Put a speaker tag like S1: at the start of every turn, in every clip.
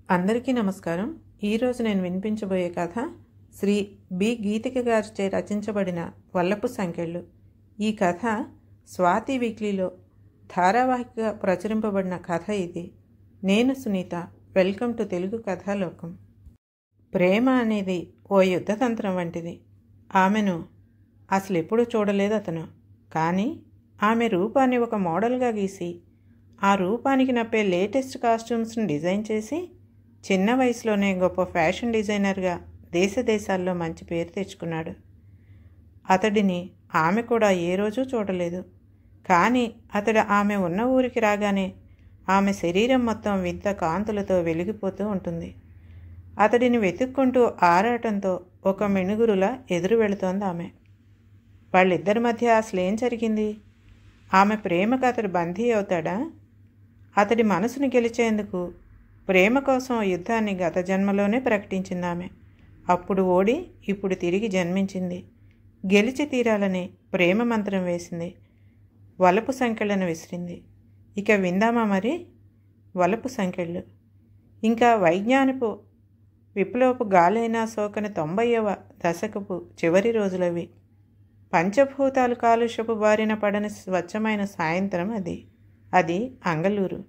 S1: అందరికీ నమస్కారం. ఈరోజు నేను వినిపించబోయే కథ శ్రీ బి గీతిక గారిచే రచించబడిన వల్లపు సంకెళ్ళు. ఈ కథ స్వాతి వీక్లీలో ధారావాహికగా ప్రచురింపబడిన కథ ఇది. నేను సునీత. Welcome to Telugu Kathalokam. ప్రేమ అనేది ఓ యుద్ధతంత్రం వంటిది. ఆమెను అసలు ఎప్పుడూ చూడలేదు అతను. కానీ ఆమె రూపాన్ని ఒక మోడల్గా గీసి ఆ రూపానికి నప్పే లేటెస్ట్ కాస్ట్యూమ్స్ని డిజైన్ చేసి చిన్న వయసులోనే గొప్ప ఫ్యాషన్ డిజైనర్గా దేశాల్లో మంచి పేరు తెచ్చుకున్నాడు. అతడిని ఆమె కూడా ఏ రోజూ చూడలేదు. కానీ అతడు ఆమె ఉన్న ఊరికి రాగానే ఆమె శరీరం మొత్తం వింత కాంతులతో వెలిగిపోతూ ఉంటుంది. అతడిని వెతుక్కుంటూ ఆరాటంతో ఒక మిణుగురులా ఎదురు వెళుతోంది ఆమె. వాళ్ళిద్దరి మధ్య అసలేం జరిగింది? ఆమె ప్రేమకు అతడు బందీ అవుతాడా? అతడి మనసును గెలిచేందుకు ప్రేమ కోసం యుద్ధాన్ని గత జన్మలోనే ప్రకటించింది ఆమె. అప్పుడు ఓడి ఇప్పుడు తిరిగి జన్మించింది. గెలిచి తీరాలని ప్రేమ మంత్రం వేసింది. వలపు సంకెళ్ళను విసిరింది. ఇక విందామా మరి? వలపు సంకెళ్ళు. ఇంకా వైజ్ఞానిపు విప్లవపు గాలైనా సోకని 90వ దశకపు చివరి రోజులవి. పంచభూతాలు కాలుష్యపు బారిన పడని స్వచ్ఛమైన సాయంత్రం అది అంగళూరు.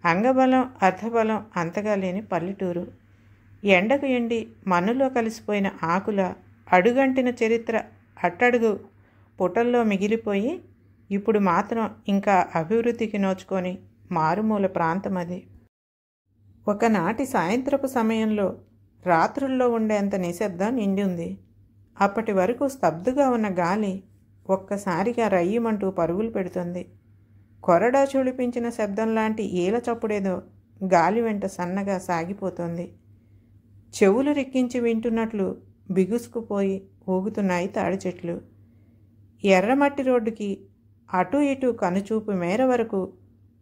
S1: అంగబలం అర్ధబలం అంతగా లేని పల్లెటూరు. ఎండకు ఎండి మన్నులో కలిసిపోయిన ఆకుల అడుగంటిన చరిత్ర అట్టడుగు పుటల్లో మిగిలిపోయి ఇప్పుడు మాత్రం ఇంకా అభివృద్ధికి నోచుకొని మారుమూల ప్రాంతం అది. ఒకనాటి సాయంత్రపు సమయంలో రాత్రుల్లో ఉండేంత నిశ్శబ్దం నిండి ఉంది. అప్పటి వరకు స్తబ్దుగా ఉన్న గాలి ఒక్కసారిగా రయ్యమంటూ పరుగులు పెడుతుంది. కొరడా చుళిపించిన శబ్దం లాంటి ఈల చప్పుడేదో గాలి వెంట సన్నగా సాగిపోతుంది. చెవులు రిక్కించి వింటున్నట్లు బిగుసుకుపోయి ఊగుతున్నాయి తాడి చెట్లు. ఎర్రమట్టి రోడ్డుకి అటూ ఇటూ కనుచూపు మేర వరకు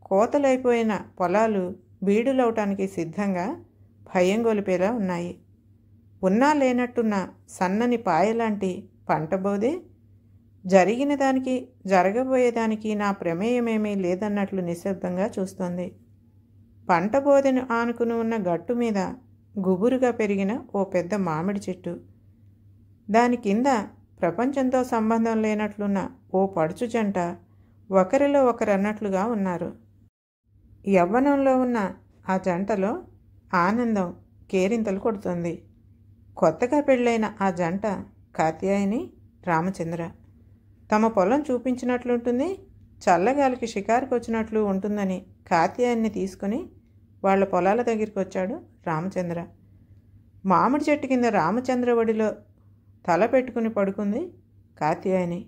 S1: కోతలైపోయిన పొలాలు బీడులవటానికి సిద్ధంగా భయం గొలిపేలా ఉన్నాయి. ఉన్నా లేనట్టున్న సన్నని పాయలాంటి పంటబోదే జరిగిన దానికి జరగబోయేదానికి నా ప్రమేయమేమీ లేదన్నట్లు నిశ్శబ్దంగా చూస్తోంది. పంట బోదెను ఆనుకుని ఉన్న గట్టు మీద గుబురుగా పెరిగిన ఓ పెద్ద మామిడి చెట్టు. దాని కింద ప్రపంచంతో సంబంధం లేనట్లున్న ఓ పడుచు జంట ఒకరిలో ఒకరన్నట్లుగా ఉన్నారు. యవ్వనంలో ఉన్న ఆ జంటలో ఆనందం కేరింతలు కొడుతుంది. కొత్తగా పెళ్ళైన ఆ జంట కాత్యాయని, రామచంద్ర. తమ పొలం చూపించినట్లుంటుంది, చల్లగాలికి షికారుకు వచ్చినట్లు ఉంటుందని కాత్యాయన్ని తీసుకుని వాళ్ళ పొలాల దగ్గరికి వచ్చాడు రామచంద్ర. మామిడి చెట్టు కింద రామచంద్ర ఒడిలో తల పెట్టుకుని పడుకుంది కాత్యాయని.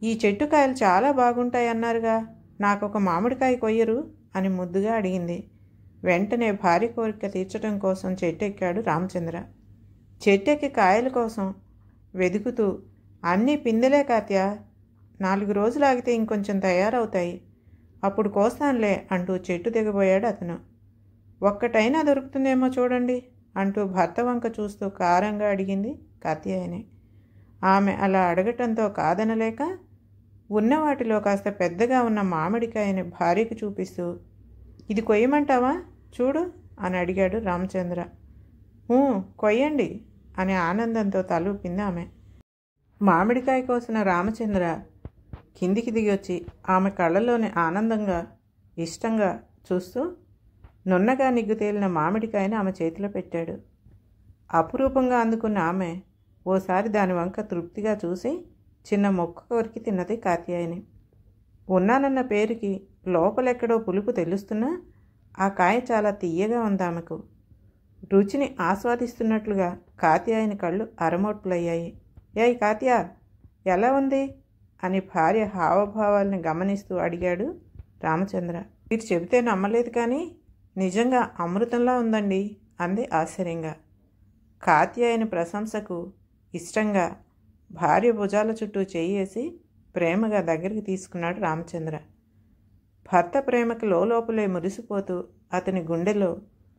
S1: ఈ చెట్టు కాయలు చాలా బాగుంటాయన్నారుగా, నాకొక మామిడికాయ కొయ్యరు అని ముద్దుగా అడిగింది. వెంటనే భార్య కోరిక తీర్చడం కోసం చెట్టెక్కాడు రామచంద్ర. చెట్టెక్కి కాయల కోసం వెతుకుతూ, అన్నీ పిందెలే కాత్య, 4 రోజులు ఆగితే ఇంకొంచెం తయారవుతాయి, అప్పుడు కోస్తానులే అంటూ చెట్టు దిగబోయాడు అతను. ఒక్కటైనా దొరుకుతుందేమో చూడండి అంటూ భర్త వంక చూస్తూ కారంగా అడిగింది కాత్యాయని. ఆమె అలా అడగటంతో కాదనలేక ఉన్న వాటిలో కాస్త పెద్దగా ఉన్న మామిడికాయని భార్యకు చూపిస్తూ, ఇది కొయ్యమంటావా చూడు అని అడిగాడు రామచంద్ర. కొయ్యండి అని ఆనందంతో తలూపింది ఆమె. మామిడికాయ కోసిన రామచంద్ర కిందికి దిగొచ్చి ఆమె కళ్ళలోని ఆనందంగా ఇష్టంగా చూస్తూ నున్నగా నిగ్గు తేలిన మామిడికాయని ఆమె చేతిలో పెట్టాడు. అపురూపంగా అందుకున్న ఆమె ఓసారి దాని వంక తృప్తిగా చూసి చిన్న మొక్క కొరికి తిన్నది కాత్యాయని. ఉన్నానన్న పేరుకి లోపలెక్కడో పులుపు తెలుస్తున్నా ఆ కాయ చాలా తీయగా ఉంది ఆమెకు. రుచిని ఆస్వాదిస్తున్నట్లుగా కాత్యాయని కళ్ళు అరమోట్లయ్యాయి. ఏయ్ కాత్యా, ఎలా ఉంది అని భార్య హావభావాల్ని గమనిస్తూ అడిగాడు రామచంద్ర. మీరు చెబితే నమ్మలేదు కానీ నిజంగా అమృతంలా ఉందండి అంది ఆశ్చర్యంగా. కాత్యాయని ప్రశంసకు ఇష్టంగా భార్య భుజాల చుట్టూ చెయ్యేసి ప్రేమగా దగ్గరికి తీసుకున్నాడు రామచంద్ర. భర్త ప్రేమకి లోపలే మురిసిపోతూ అతని గుండెలో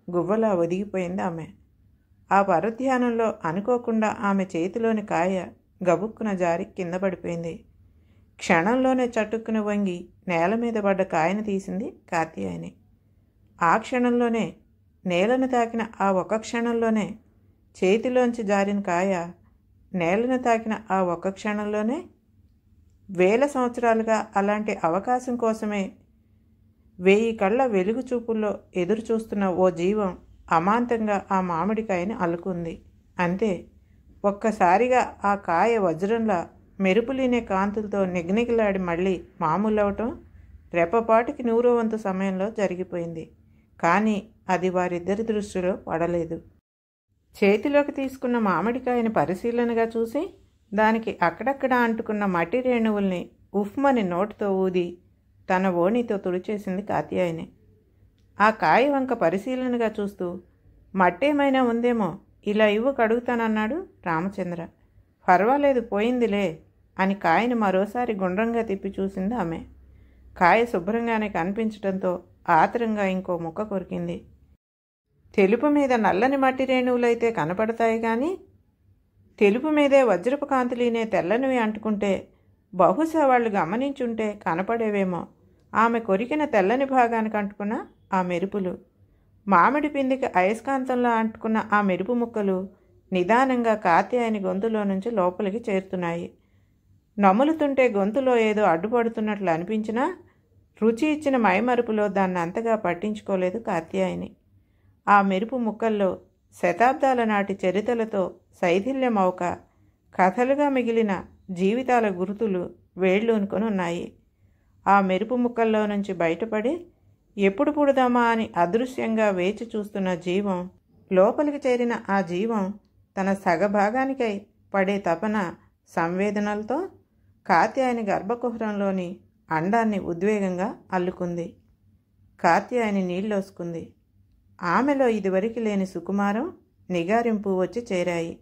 S1: గువ్వలా ఒదిగిపోయింది ఆమె. ఆ పరధ్యానంలో అనుకోకుండా ఆమె చేతిలోని కాయ గబుక్కున జారి కింద పడిపోయింది. క్షణంలోనే చటుక్కున వంగి నేల మీద పడ్డ కాయను తీసింది కాత్యాయని. ఆ క్షణంలోనే నేలను తాకిన ఆ ఒక్క క్షణంలోనే, చేతిలోంచి జారిన కాయ నేలను తాకిన ఆ ఒక్క క్షణంలోనే, వేల సంవత్సరాలుగా అలాంటి అవకాశం కోసమే 1000 కళ్ళ వెలుగు చూపుల్లో ఎదురు చూస్తున్న ఓ జీవం అమాంతంగా ఆ మామిడికాయని అల్లుకుంది. అంతే, ఒక్కసారిగా ఆ కాయ వజ్రంలా మెరుపులీనే కాంతులతో నిగనిగలాడి మళ్ళీ మామూలవటం రెప్పపాటికి 100వ వంతు సమయంలో జరిగిపోయింది. కానీ అది వారిద్దరి దృష్టిలో పడలేదు. చేతిలోకి తీసుకున్న మామిడికాయని పరిశీలనగా చూసి దానికి అక్కడక్కడ అంటుకున్న మట్టి రేణువుల్ని ఉఫ్మని నోటితో ఊది తన ఓణితో తుడిచేసింది కాత్యాయని. ఆ కాయ వంక పరిశీలనగా చూస్తూ, మట్టేమైనా ఉందేమో, ఇలా ఇవ్వు కడుగుతానన్నాడు రామచంద్ర. పర్వాలేదు, పోయిందిలే అని కాయని మరోసారి గుండ్రంగా తిప్పి చూసింది ఆమె. కాయ శుభ్రంగానే కనిపించడంతో ఆత్రంగా ఇంకో ముక్క కొరికింది. తెలుపు మీద నల్లని మట్టి రేణువులైతే కనపడతాయి కానీ తెలుపు మీదే వజ్రపు కాంతులీనే తెల్లనివి అంటుకుంటే బహుశా వాళ్ళు గమనించుంటే కనపడేవేమో ఆమె కొరికిన తెల్లని భాగానికి అంటుకున్న ఆ మెరుపులు. మామిడి పిందికి అయస్కాంతంలో అంటుకున్న ఆ మెరుపు ముక్కలు నిదానంగా కాత్యాయని గొంతులో నుంచి లోపలికి చేరుతున్నాయి. నములుతుంటే గొంతులో ఏదో అడ్డుపడుతున్నట్లు అనిపించినా రుచి ఇచ్చిన మైమరుపులో దాన్ని అంతగా పట్టించుకోలేదు కాత్యాయని. ఆ మెరుపు ముక్కల్లో శతాబ్దాల నాటి చరితలతో శైథిల్యమౌక కథలుగా మిగిలిన జీవితాల గుర్తులు వేళ్ళూనుకొని ఉన్నాయి. ఆ మెరుపు ముక్కల్లో నుంచి బయటపడి ఎప్పుడు పుడదామా అని అదృశ్యంగా వేచి చూస్తున్న జీవం, లోపలికి చేరిన ఆ జీవం తన సగభాగానికై పడే తపన సంవేదనలతో కాత్యాయని గర్భకుహరంలోని అండాన్ని ఉద్వేగంగా అల్లుకుంది. కాత్యాయని నీళ్ళోసుకుంది. ఆమెలో ఇదివరకు లేని సుకుమారం, నిగారింపు వచ్చి చేరాయి.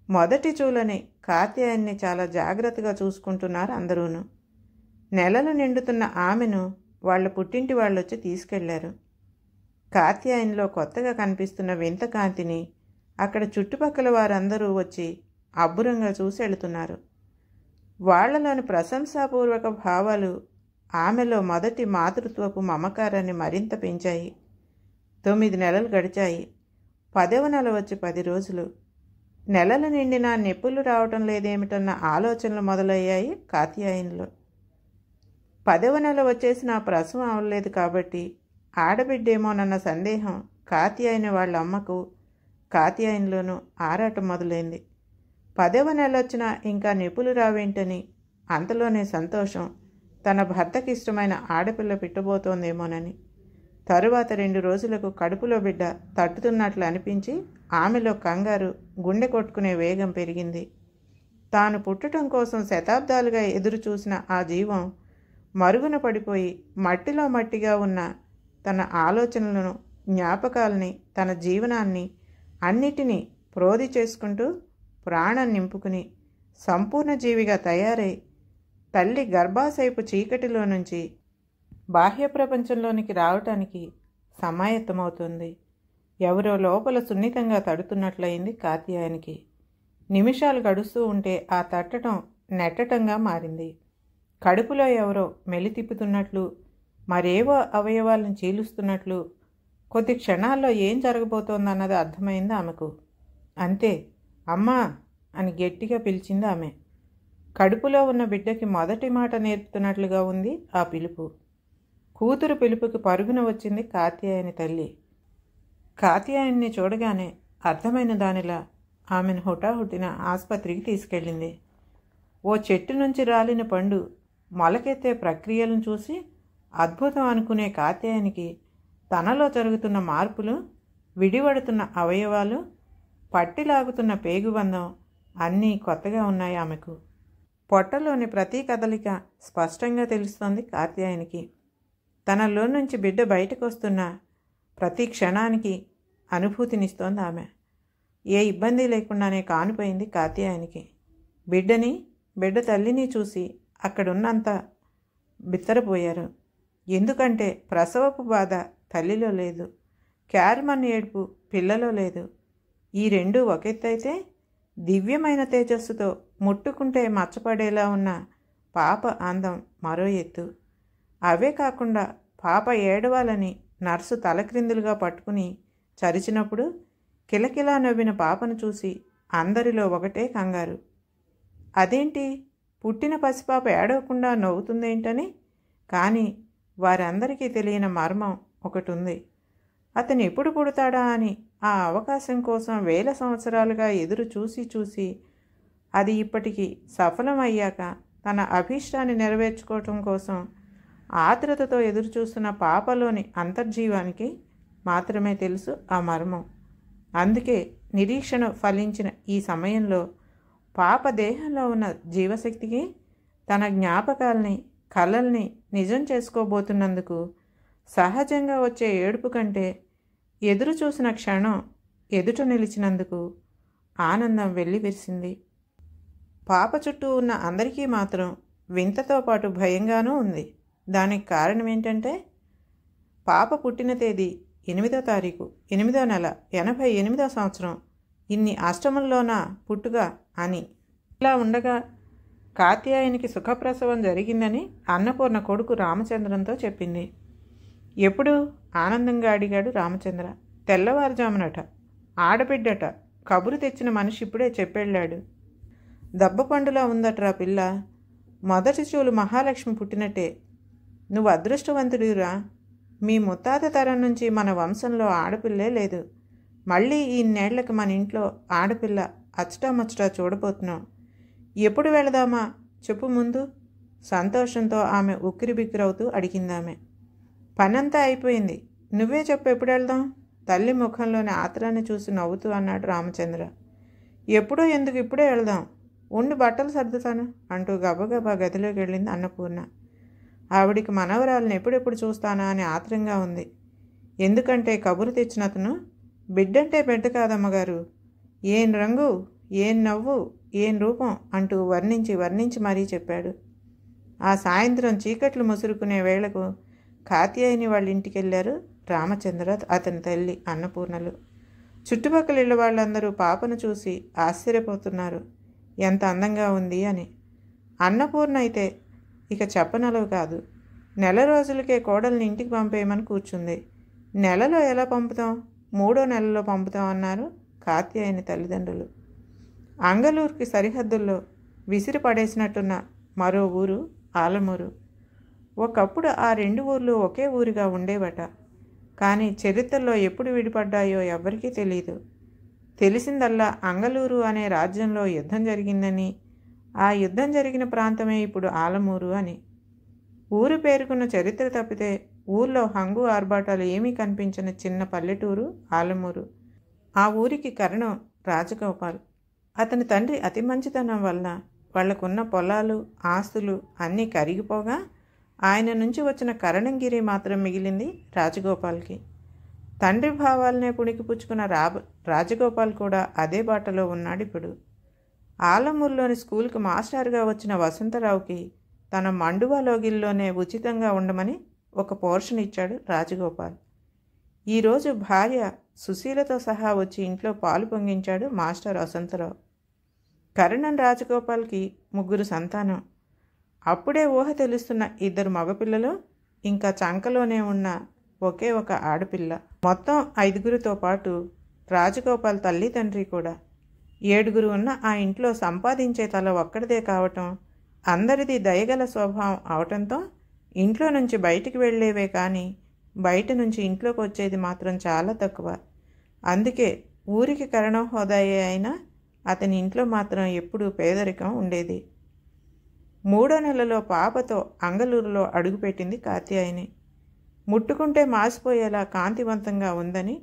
S1: మొదటి చూలని కాత్యాయన్ని చాలా జాగ్రత్తగా చూసుకుంటున్నారు అందరూను. నెలలు నిండుతున్న ఆమెను వాళ్ళ పుట్టింటి వాళ్ళొచ్చి తీసుకెళ్లారు. కాత్యాయనిలో కొత్తగా కనిపిస్తున్న వింత కాంతిని అక్కడ చుట్టుపక్కల వారందరూ వచ్చి అబ్బురంగా చూసి వెళుతున్నారు. వాళ్లలోని ప్రశంసాపూర్వక భావాలు ఆమెలో మొదటి మాతృత్వపు మమకారాన్ని మరింత పెంచాయి. 9 నెలలు గడిచాయి. 10వ నెల వచ్చి 10 రోజులు. నెలలు నిండినా నొప్పులు రావటం లేదేమిటన్న ఆలోచనలు మొదలయ్యాయి కాత్యాయనిలో. 10వ నెల వచ్చేసి నా ప్రసవం అవ్వలేదు కాబట్టి ఆడబిడ్డేమోనన్న సందేహం కాత్యాయని వాళ్ళ అమ్మకు కాత్యాయనిలోనూ ఆరాటం మొదలైంది. 10వ నెల వచ్చినా ఇంకా నొప్పులు రావేంటని అంతలోనే సంతోషం తన భర్తకి ఇష్టమైన ఆడపిల్ల పిట్టబోతోందేమోనని. తరువాత 2 రోజులకు కడుపులో బిడ్డ తట్టుతున్నట్లు అనిపించి ఆమెలో కంగారు, గుండె కొట్టుకునే వేగం పెరిగింది. తాను పుట్టడం కోసం శతాబ్దాలుగా ఎదురు చూసిన ఆ జీవం మరుగున పడిపోయి మట్టిలో మట్టిగా ఉన్న తన ఆలోచనలను, జ్ఞాపకాలని, తన జీవనాన్ని అన్నిటినీ ప్రోధి చేసుకుంటూ ప్రాణం నింపుకుని సంపూర్ణ జీవిగా తయారై తల్లి గర్భాశయపు చీకటిలో నుంచి బాహ్య ప్రపంచంలోనికి రావటానికి సమాయత్తమవుతుంది. ఎవరో లోపల సున్నితంగా తడుతున్నట్లయింది కాత్యాయనికి. నిమిషాలు గడుస్తూ ఉంటే ఆ తట్టడం నెట్టటంగా మారింది. కడుపులో ఎవరో మెలితిప్పుతున్నట్లు, మరేవో అవయవాలను చీలుస్తున్నట్లు, కొద్ది క్షణాల్లో ఏం జరగబోతోందన్నది అర్థమైంది ఆమెకు. అంతే, అమ్మా అని గట్టిగా పిలిచింది ఆమె. కడుపులో ఉన్న బిడ్డకి మొదటి మాట నేర్పుతున్నట్లుగా ఉంది ఆ పిలుపు. కూతురు పిలుపుకి పరుగున వచ్చింది కాత్యాయని తల్లి. కాత్యాయన్ని చూడగానే అర్థమైన దానిలా ఆమెను హుటాహుటిన ఆసుపత్రికి తీసుకెళ్ళింది. ఓ చెట్టు నుంచి రాలిన పండు మొలకెత్తే ప్రక్రియలను చూసి అద్భుతం అనుకునే కాత్యాయనికి తనలో జరుగుతున్న మార్పులు, విడివడుతున్న అవయవాలు, పట్టిలాగుతున్న పేగుబంధం అన్నీ కొత్తగా ఉన్నాయి ఆమెకు. పొట్టలోని ప్రతి కదలిక స్పష్టంగా తెలుస్తోంది కాత్యాయనికి. తనలో నుంచి బిడ్డ బయటకు వస్తున్న ప్రతి క్షణానికి అనుభూతినిస్తోంది ఆమె. ఏ ఇబ్బంది లేకుండానే కానిపోయింది కాత్యాయనికి. బిడ్డని, బిడ్డ తల్లిని చూసి అక్కడున్నంత బిత్తరపోయారు. ఎందుకంటే ప్రసవపు బాధ తల్లిలో లేదు, క్యార్మన్ ఏడుపు పిల్లలో లేదు. ఈ రెండూ ఒకెత్తైతే దివ్యమైన తేజస్సుతో ముట్టుకుంటే మచ్చపడేలా ఉన్న పాప అందం మరో ఎత్తు. అవే కాకుండా పాప ఏడవాలని నర్సు తలక్రిందులుగా పట్టుకుని చరిచినప్పుడు కిలకిలా నవ్విన పాపను చూసి అందరిలో ఒకటే కంగారు. అదేంటి, పుట్టిన పసిపాప ఏడవకుండా నవ్వుతుందేంటని. కానీ వారందరికీ తెలియని మర్మం ఒకటి ఉంది. అతను ఎప్పుడు పుడతాడా అని ఆ అవకాశం కోసం వేల సంవత్సరాలుగా ఎదురు చూసి చూసి అది ఇప్పటికీ సఫలమయ్యాక తన అభీష్టాన్ని నెరవేర్చుకోవటం కోసం ఆతృతతో ఎదురుచూస్తున్న పాపలోని అంతర్జీవానికి మాత్రమే తెలుసు ఆ మర్మం. అందుకే నిరీక్షణ ఫలించిన ఈ సమయంలో పాప దేహంలో ఉన్న జీవశక్తికి తన జ్ఞాపకాల్ని, కలల్ని నిజం చేసుకోబోతున్నందుకు సహజంగా వచ్చే ఏడుపు కంటే ఎదురు చూసిన క్షణం ఎదుట నిలిచినందుకు ఆనందం వెల్లివిరిసింది. పాప చుట్టూ ఉన్న అందరికీ మాత్రం వింతతో పాటు భయంగానూ ఉంది. దానికి కారణం ఏంటంటే, పాప పుట్టిన తేదీ 8వ తారీఖు 8వ నెల 88వ సంవత్సరం. ఇన్ని అష్టముల్లోనా పుట్టుగా అని. ఇలా ఉండగా కాత్యాయనికి సుఖప్రసవం జరిగిందని అన్నపూర్ణ కొడుకు రామచంద్రంతో చెప్పింది. ఎప్పుడు? ఆనందంగా అడిగాడు రామచంద్ర. తెల్లవారుజామునట. ఆడబిడ్డట. కబురు తెచ్చిన మనిషి ఇప్పుడే చెప్పెళ్ళాడు. దబ్బపండులా ఉందట్రా పిల్ల. మొదటి చూలు మహాలక్ష్మి పుట్టినట్టే. నువ్వు అదృష్టవంతుడిరా. మీ ముత్తాత తరం నుంచి మన వంశంలో ఆడపిల్లే లేదు. మళ్ళీ ఈ నేళ్లకు మన ఇంట్లో ఆడపిల్ల అచ్చటామచ్చటా చూడబోతున్నాం. ఎప్పుడు వెళదామా చెప్పు ముందు. సంతోషంతో ఆమె ఉక్కిరిబిక్కిరవుతూ అడిగిందామె. పనంతా అయిపోయింది, నువ్వే చెప్పు, ఎప్పుడు వెళ్దాం? తల్లి ముఖంలోని ఆత్రాన్ని చూసి నవ్వుతూ అన్నాడు రామచంద్ర. ఎప్పుడో ఎందుకు, ఇప్పుడే వెళ్దాం. ఉండి బట్టలు సర్దుతాను అంటూ గబగబా గదిలోకి వెళ్ళింది అన్నపూర్ణ. ఆవిడికి మనవరాలను ఎప్పుడెప్పుడు చూస్తానా అని ఆత్రంగా ఉంది. ఎందుకంటే కబురు తెచ్చిన అతను బిడ్డంటే బిడ్డ కాదమ్మగారు, ఏం రంగు, ఏం నవ్వు, ఏం రూపం అంటూ వర్ణించి మరీ చెప్పాడు. ఆ సాయంత్రం చీకట్లు ముసురుకునే వేళకు కాత్యాయని వాళ్ళ ఇంటికి వెళ్ళారు రామచంద్ర, అతని తల్లి అన్నపూర్ణలు. చుట్టుపక్కల ఇళ్ళ వాళ్ళందరూ పాపను చూసి ఆశ్చర్యపోతున్నారు, ఎంత అందంగా ఉంది అని. అన్నపూర్ణ అయితే ఇక చెప్పనలవు కాదు. నెల రోజులకే కోడల్ని ఇంటికి పంపేయమని కూర్చుంది. నెలలో ఎలా పంపుతాం? 3వ నెలలో పంపుతాం అన్నారు కాత్యాయని తల్లిదండ్రులు. అంగలూరుకి సరిహద్దుల్లో విసిరి పడేసినట్టున్న మరో ఊరు ఆలమూరు. ఒకప్పుడు ఆ 2 ఊర్లు ఒకే ఊరిగా ఉండేవట. కానీ చరిత్రలో ఎప్పుడు విడిపడ్డాయో ఎవ్వరికీ తెలియదు. తెలిసిందల్లా అంగలూరు అనే రాజ్యంలో యుద్ధం జరిగిందని, ఆ యుద్ధం జరిగిన ప్రాంతమే ఇప్పుడు ఆలమూరు అని. ఊరు పేరుకున్న చరిత్ర తప్పితే ఊర్లో హంగు ఆర్భాటాలు ఏమీ కనిపించిన చిన్న పల్లెటూరు ఆలమూరు. ఆ ఊరికి కరణం రాజగోపాల్. అతని తండ్రి అతి మంచితనం వల్ల వాళ్లకున్న పొలాలు, ఆస్తులు అన్నీ కరిగిపోగా ఆయన నుంచి వచ్చిన కరణంగిరి మాత్రం మిగిలింది రాజగోపాల్కి. తండ్రి భావాలనే పుణికిపుచ్చుకున్న రాజగోపాల్ కూడా అదే బాటలో ఉన్నాడు ఇప్పుడు. ఆలమూరులోని స్కూల్కి మాస్టర్గా వచ్చిన వసంతరావుకి తన మండువా లోగిల్లోనే ఉచితంగా ఉండమని ఒక పోర్షన్ ఇచ్చాడు రాజగోపాల్. ఈరోజు భార్య సుశీలతో సహా వచ్చి ఇంట్లో పాలు పొంగించాడు మాస్టర్ వసంతరావు. కరణం రాజగోపాల్కి 3 సంతానం. అప్పుడే ఊహ తెలుస్తున్న 2 మగపిల్లలు, ఇంకా చంకలోనే ఉన్న ఒకే ఒక ఆడపిల్ల. మొత్తం 5గురితో పాటు రాజగోపాల్ తల్లి తండ్రి కూడా. 7గురు ఉన్న ఆ ఇంట్లో సంపాదించే తల ఒక్కడిదే కావటం, అందరిది దయగల స్వభావం అవటంతో ఇంట్లో నుంచి బయటికి వెళ్ళేవే కానీ బయట నుంచి ఇంట్లోకి వచ్చేది మాత్రం చాలా తక్కువ. అందుకే ఊరికి కరణం హోదాయే అయినా అతని ఇంట్లో మాత్రం ఎప్పుడూ పేదరికం ఉండేది. 3వ నెలలో పాపతో అంగలూరులో అడుగుపెట్టింది కాత్యాయని. ముట్టుకుంటే మాసిపోయేలా కాంతివంతంగా ఉందని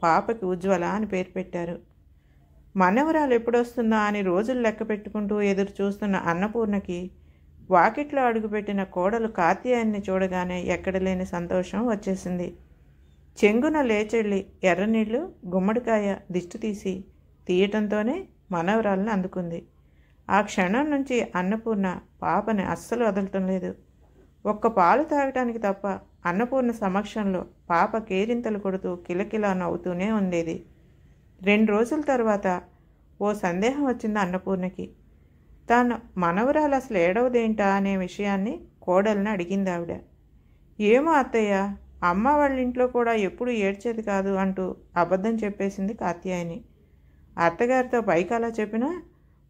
S1: పాపకి ఉజ్వల అని పేరు పెట్టారు. మనవరాలు ఎప్పుడొస్తుందా అని రోజులు లెక్క పెట్టుకుంటూ ఎదురు చూస్తున్న అన్నపూర్ణకి వాకిట్లో అడుగుపెట్టిన కోడలు కాత్యాయన్ని చూడగానే ఎక్కడలేని సంతోషం వచ్చేసింది. చెంగున లేచెళ్ళి ఎర్రనీళ్ళు, గుమ్మడికాయ దిష్టి తీసి తీయటంతోనే మనవరాలను అందుకుంది. ఆ క్షణం నుంచి అన్నపూర్ణ పాపని అస్సలు వదలటం లేదు. ఒక్క పాలు తాగటానికి తప్ప అన్నపూర్ణ సమక్షంలో పాప కేరింతలు కొడుతూ కిలకిలా నవ్వుతూనే ఉండేది. 2 రోజుల తర్వాత ఓ సందేహం వచ్చింది అన్నపూర్ణకి. తాను మనవరాలు అసలు ఏడవదేంటా అనే విషయాన్ని కోడల్ని అడిగింది ఆవిడ. ఏమో అత్తయ్య, అమ్మ వాళ్ళ ఇంట్లో కూడా ఎప్పుడు ఏడ్చేది కాదు అంటూ అబద్ధం చెప్పేసింది కాత్యాయని. అత్తగారితో పైకి అలా చెప్పినా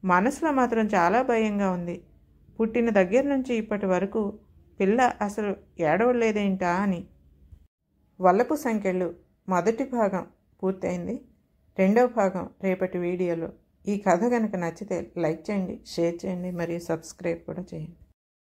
S1: మనసులో మాత్రం చాలా భయంగా ఉంది. పుట్టిన దగ్గర నుంచి ఇప్పటి వరకు పిల్ల అసలు ఏడవలేదేంటా అని. వల్లపు సంకెళ్ళు మొదటి భాగం పూర్తయింది. రెండవ భాగం రేపటి వీడియోలో. ఈ కథ కనుక నచ్చితే లైక్ చేయండి, షేర్ చేయండి మరియు సబ్స్క్రైబ్ కూడా చేయండి.